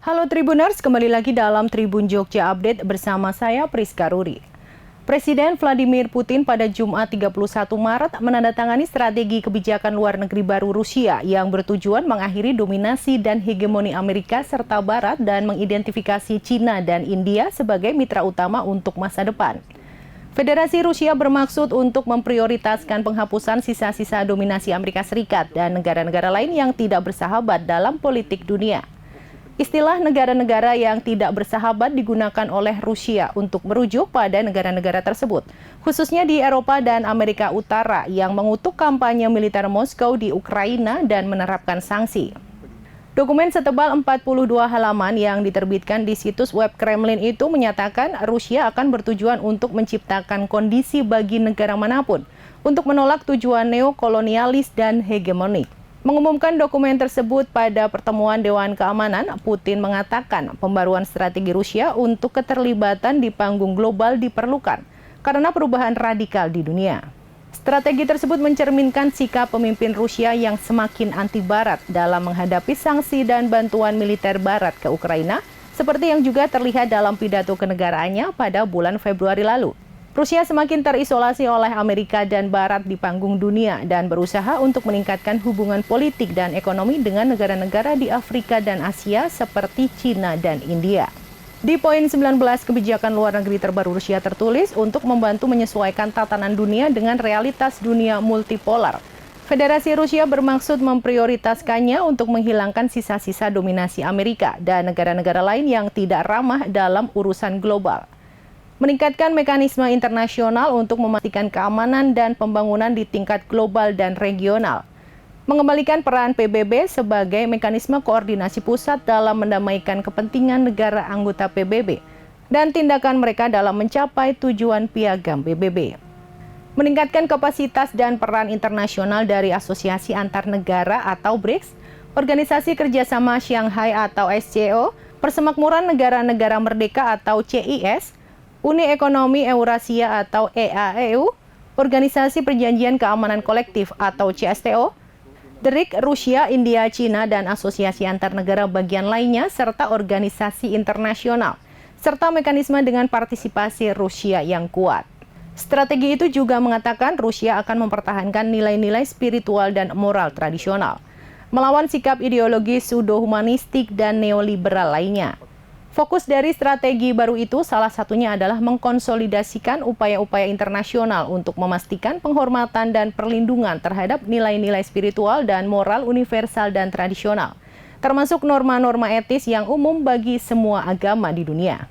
Halo Tribuners, kembali lagi dalam Tribun Jogja Update bersama saya Priska Ruri. Presiden Vladimir Putin pada Jumat 31 Maret menandatangani strategi kebijakan luar negeri baru Rusia yang bertujuan mengakhiri dominasi dan hegemoni Amerika serta Barat dan mengidentifikasi Cina dan India sebagai mitra utama untuk masa depan. Federasi Rusia bermaksud untuk memprioritaskan penghapusan sisa-sisa dominasi Amerika Serikat dan negara-negara lain yang tidak bersahabat dalam politik dunia. Istilah negara-negara yang tidak bersahabat digunakan oleh Rusia untuk merujuk pada negara-negara tersebut, khususnya di Eropa dan Amerika Utara yang mengutuk kampanye militer Moskow di Ukraina dan menerapkan sanksi. Dokumen setebal 42 halaman yang diterbitkan di situs web Kremlin itu menyatakan Rusia akan bertujuan untuk menciptakan kondisi bagi negara manapun untuk menolak tujuan neokolonialis dan hegemonik. Mengumumkan dokumen tersebut pada pertemuan Dewan Keamanan, Putin mengatakan pembaruan strategi Rusia untuk keterlibatan di panggung global diperlukan karena perubahan radikal di dunia. Strategi tersebut mencerminkan sikap pemimpin Rusia yang semakin anti-Barat dalam menghadapi sanksi dan bantuan militer Barat ke Ukraina, seperti yang juga terlihat dalam pidato kenegaraannya pada bulan Februari lalu. Rusia semakin terisolasi oleh Amerika dan Barat di panggung dunia dan berusaha untuk meningkatkan hubungan politik dan ekonomi dengan negara-negara di Afrika dan Asia seperti Cina dan India. Di poin 19 kebijakan luar negeri terbaru Rusia tertulis untuk membantu menyesuaikan tatanan dunia dengan realitas dunia multipolar. Federasi Rusia bermaksud memprioritaskannya untuk menghilangkan sisa-sisa dominasi Amerika dan negara-negara lain yang tidak ramah dalam urusan global. Meningkatkan mekanisme internasional untuk memastikan keamanan dan pembangunan di tingkat global dan regional. Mengembalikan peran PBB sebagai mekanisme koordinasi pusat dalam mendamaikan kepentingan negara anggota PBB dan tindakan mereka dalam mencapai tujuan piagam PBB. Meningkatkan kapasitas dan peran internasional dari Asosiasi Antar Negara atau BRICS, Organisasi Kerjasama Shanghai atau SCO, Persemakmuran Negara-Negara Merdeka atau CIS, Uni Ekonomi Eurasia atau EAEU, Organisasi Perjanjian Keamanan Kolektif atau CSTO, BRICS, Rusia, India, Cina, dan Asosiasi Antar Negara bagian lainnya, serta organisasi internasional, serta mekanisme dengan partisipasi Rusia yang kuat. Strategi itu juga mengatakan Rusia akan mempertahankan nilai-nilai spiritual dan moral tradisional, melawan sikap ideologi pseudo-humanistik dan neoliberal lainnya. Fokus dari strategi baru itu salah satunya adalah mengkonsolidasikan upaya-upaya internasional untuk memastikan penghormatan dan perlindungan terhadap nilai-nilai spiritual dan moral universal dan tradisional, termasuk norma-norma etis yang umum bagi semua agama di dunia.